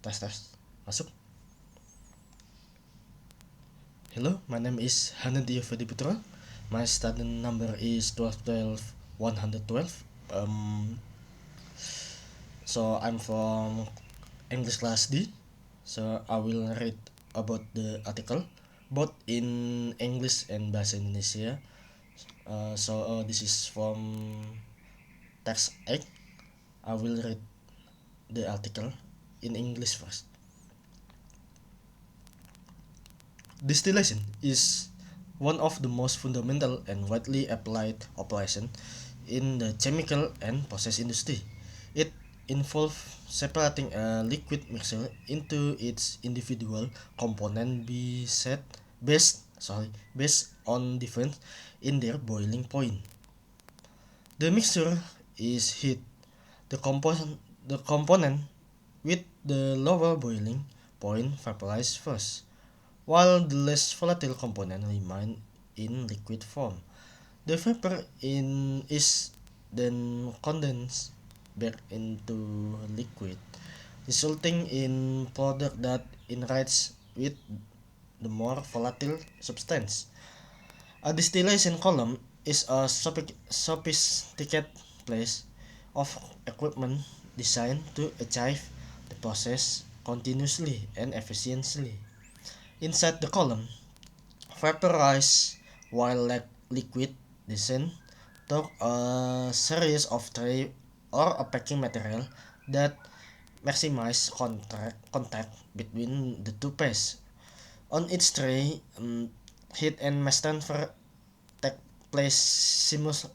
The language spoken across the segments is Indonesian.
Tes tes. Masuk. Hello, my name is Hanadia Fedi Putra. My student number is 1212 112. So I'm from English class D. So I will read about the article both in English and Bahasa Indonesia. This is from text 8. I will read the article in English first. Distillation is one of the most fundamental and widely applied operations in the chemical and process industry. It involves separating a liquid mixture into its individual components based on difference in their boiling point. The mixture is heat. The component with the lower boiling point vaporize first, while the less volatile component remain in liquid form. The vapor is then condensed back into liquid, resulting in product that enrich with the more volatile substance. A distillation column is a sophisticated piece of equipment designed to achieve the process continuously and efficiently. Inside the column, vaporize while liquid descend through a series of tray or a packing material that maximize contact between the two pastes. On each tray, heat and mass transfer take place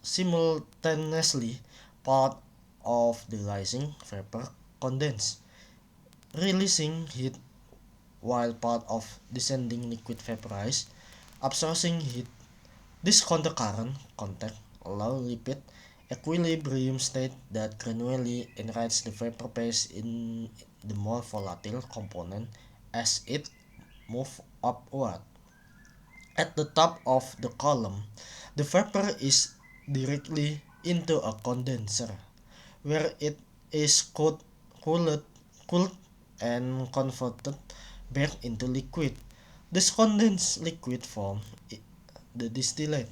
simultaneously. Part of the rising vapor condense, releasing heat, while part of descending liquid vaporize, absorbing heat. This countercurrent contact allow repeat equilibrium state that gradually enrich the vapor phase in the more volatile component as it move upward. At the top of the column, the vapor is directly into a condenser, where it is cooled and converted back into liquid. This condensed liquid form the distillate,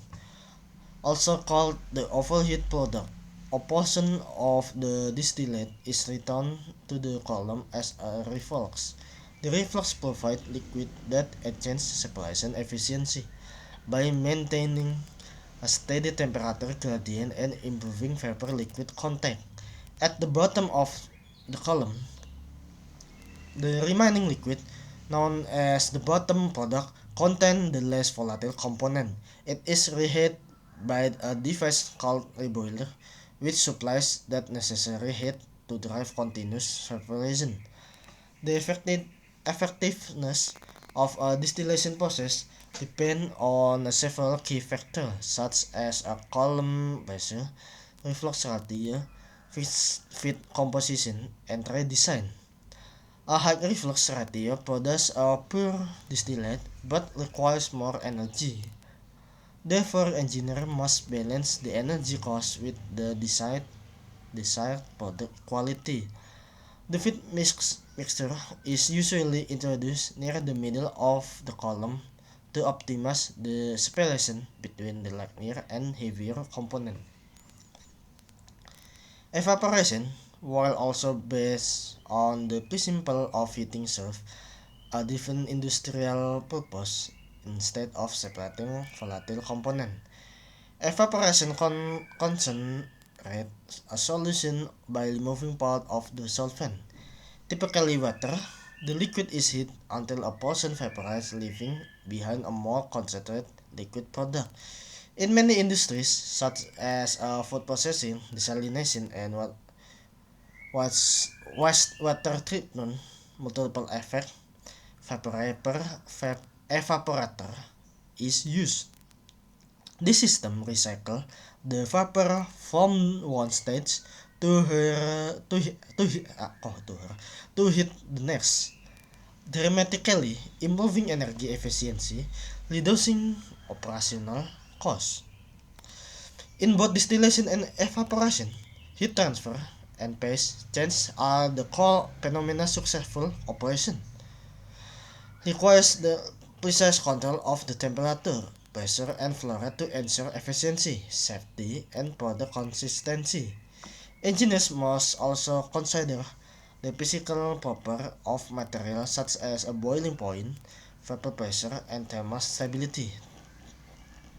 also called the overheat product. A portion of the distillate is returned to the column as a reflux. The reflux provides liquid that enhances separation efficiency by maintaining a steady temperature gradient and improving vapor-liquid contact. At the bottom of the column, the remaining liquid, known as the bottom product, contains the less volatile component. It is reheated by a device called reboiler, which supplies that necessary heat to drive continuous evaporation. The effectiveness of a distillation process depends on several key factors such as a column pressure, reflux ratio, feed composition, and tray design. A high reflux ratio produces a pure distillate but requires more energy. Therefore, engineers must balance the energy cost with the desired product quality. The feed mixture is usually introduced near the middle of the column to optimize the separation between the lighter and heavier component. Evaporation, while also based on the principle of heating, serves a different industrial purpose. Instead of separating volatile components, evaporation concentrates a solution by removing part of the solvent, typically water. The liquid is heated until a portion vaporizes, leaving behind a more concentrated liquid product. In many industries, such as food processing, desalination, and wastewater treatment, multiple effect evaporator is used. This system recycles the vapor from one stage to heat the next, dramatically improving energy efficiency, reducing operational costs. In both distillation and evaporation, heat transfer and phase change are the core phenomena. Successful operation requires the precise control of the temperature, pressure, and flow rate to ensure efficiency, safety, and product consistency. Engineers must also consider the physical properties of materials such as a boiling point, vapor pressure, and thermal stability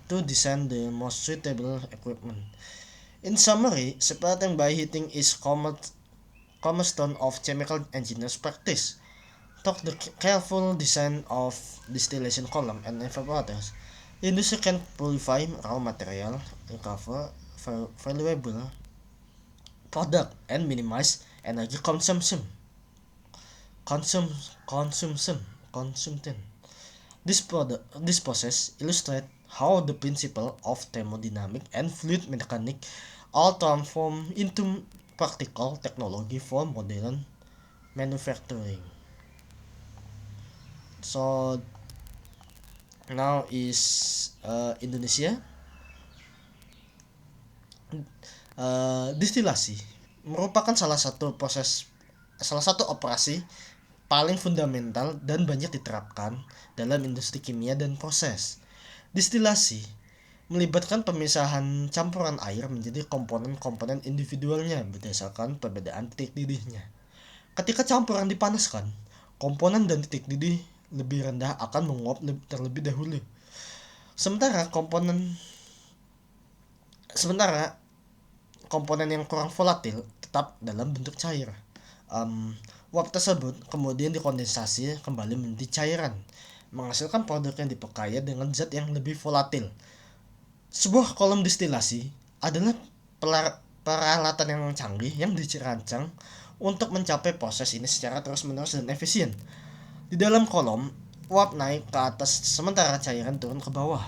to design the most suitable equipment. In summary, separating by heating is cornerstone of chemical engineers practice. Through the careful design of distillation column and evaporators, industry can purify raw material, recover valuable product, and minimize energy consumption. Consum, consumption. This process illustrates how the principle of thermodynamic and fluid mechanics are transformed into practical technology for modern manufacturing. So now is Indonesia. Distilasi merupakan salah satu operasi paling fundamental dan banyak diterapkan dalam industri kimia dan proses. Distilasi melibatkan pemisahan campuran air menjadi komponen-komponen individualnya berdasarkan perbedaan titik didihnya. Ketika campuran dipanaskan, komponen dan titik didih lebih rendah akan menguap terlebih dahulu. Sementara komponen yang kurang volatil tetap dalam bentuk cair. Uap tersebut kemudian dikondensasi kembali menjadi cairan, menghasilkan produk yang diperkaya dengan zat yang lebih volatil. Sebuah kolom distilasi adalah peralatan yang canggih yang dirancang untuk mencapai proses ini secara terus-menerus dan efisien. Di dalam kolom, uap naik ke atas sementara cairan turun ke bawah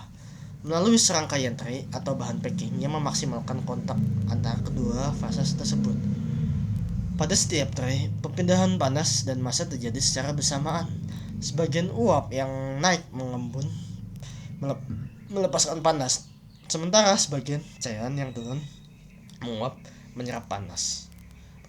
melalui serangkaian tray atau bahan packing yang memaksimalkan kontak antara kedua fase tersebut. Pada setiap tray, perpindahan panas dan massa terjadi secara bersamaan. Sebagian uap yang naik mengembun melepaskan panas, sementara sebagian cairan yang turun menguap menyerap panas.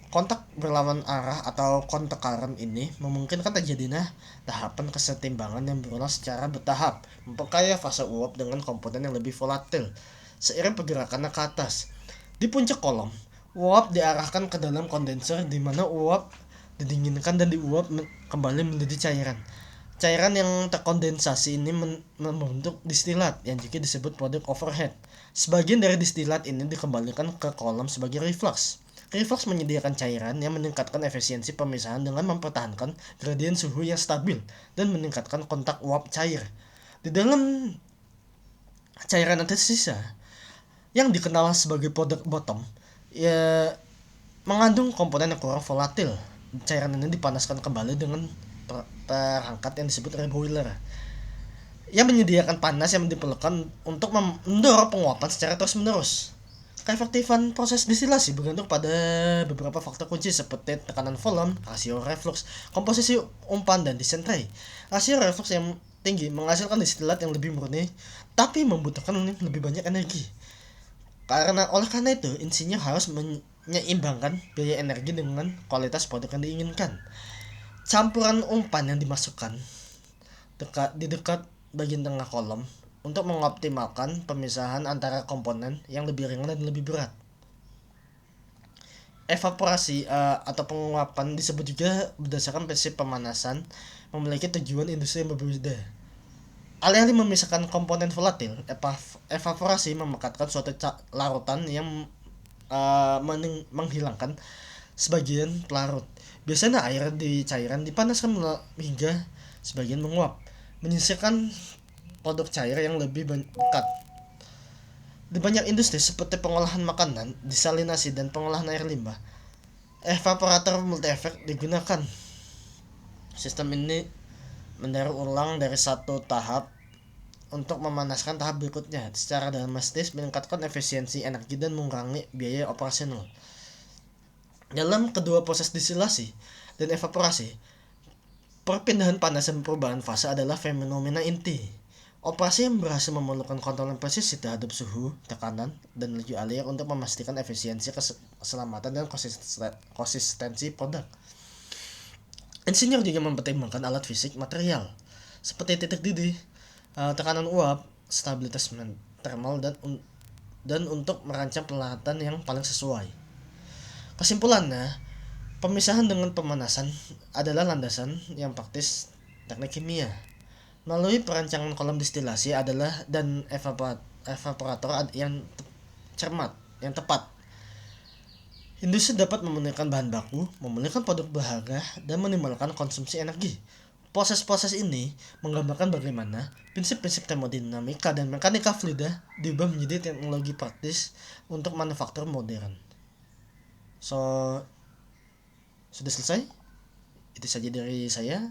Kontak berlawan arah atau kontak current ini memungkinkan terjadinya tahapan kesetimbangan yang berulang secara bertahap, memperkaya fase uap dengan komponen yang lebih volatil seiring pergerakannya ke atas. Di puncak kolom, uap diarahkan ke dalam kondenser di mana uap didinginkan dan diuap kembali menjadi cairan. Cairan yang terkondensasi ini membentuk distilat yang juga disebut produk overhead. Sebagian dari distilat ini dikembalikan ke kolom sebagai reflux. Reflux menyediakan cairan yang meningkatkan efisiensi pemisahan dengan mempertahankan gradien suhu yang stabil dan meningkatkan kontak uap cair. Di dalam cairan yang tersisa, yang dikenal sebagai produk bottom, mengandung komponen yang kurang volatil. Cairan ini dipanaskan kembali dengan perangkat yang disebut reboiler, yang menyediakan panas yang diperlukan untuk mendorong penguapan secara terus-menerus. Keefektifan proses distilasi bergantung pada beberapa faktor kunci seperti tekanan volume, rasio reflux, komposisi umpan, dan desain tray. Rasio reflux yang tinggi menghasilkan distilat yang lebih murni, tapi membutuhkan lebih banyak energi. Oleh karena itu, insinyur harus menyeimbangkan biaya energi dengan kualitas produk yang diinginkan. Campuran umpan yang dimasukkan di dekat bagian tengah kolom untuk mengoptimalkan pemisahan antara komponen yang lebih ringan dan lebih berat. Evaporasi atau penguapan disebut juga berdasarkan prinsip pemanasan memiliki tujuan industri yang berbeda. Alih-alih memisahkan komponen volatil, evaporasi memekatkan suatu larutan yang menghilangkan sebagian pelarut. Biasanya air di cairan dipanaskan hingga sebagian menguap, menyisihkan produk cair yang lebih pekat. Di banyak industri seperti pengolahan makanan, desalinasi, dan pengolahan air limbah, evaporator multi-efek digunakan. Sistem ini mendaur ulang dari satu tahap untuk memanaskan tahap berikutnya secara drastis, meningkatkan efisiensi energi dan mengurangi biaya operasional. Dalam kedua proses distilasi dan evaporasi, perpindahan panas dan perubahan fase adalah fenomena inti. Operasi yang berhasil memerlukan kontrol yang presisi terhadap suhu, tekanan, dan laju alir untuk memastikan efisiensi, keselamatan, dan konsistensi produk. Insinyur juga mempertimbangkan alat fisik material seperti titik didih, tekanan uap, stabilitas thermal, dan untuk merancang peralatan yang paling sesuai. Kesimpulannya, pemisahan dengan pemanasan adalah landasan yang praktis teknik kimia. Melalui perancangan kolom distilasi adalah dan evaporator yang cermat, yang tepat, industri dapat memurnikan bahan baku, memulihkan produk berharga, dan minimalkan konsumsi energi. Proses-proses ini menggambarkan bagaimana prinsip-prinsip termodinamika dan mekanika fluida diubah menjadi teknologi praktis untuk manufaktur modern. So, sudah selesai? Itu saja dari saya.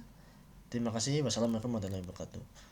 Terima kasih. Wassalamualaikum warahmatullahi wabarakatuh.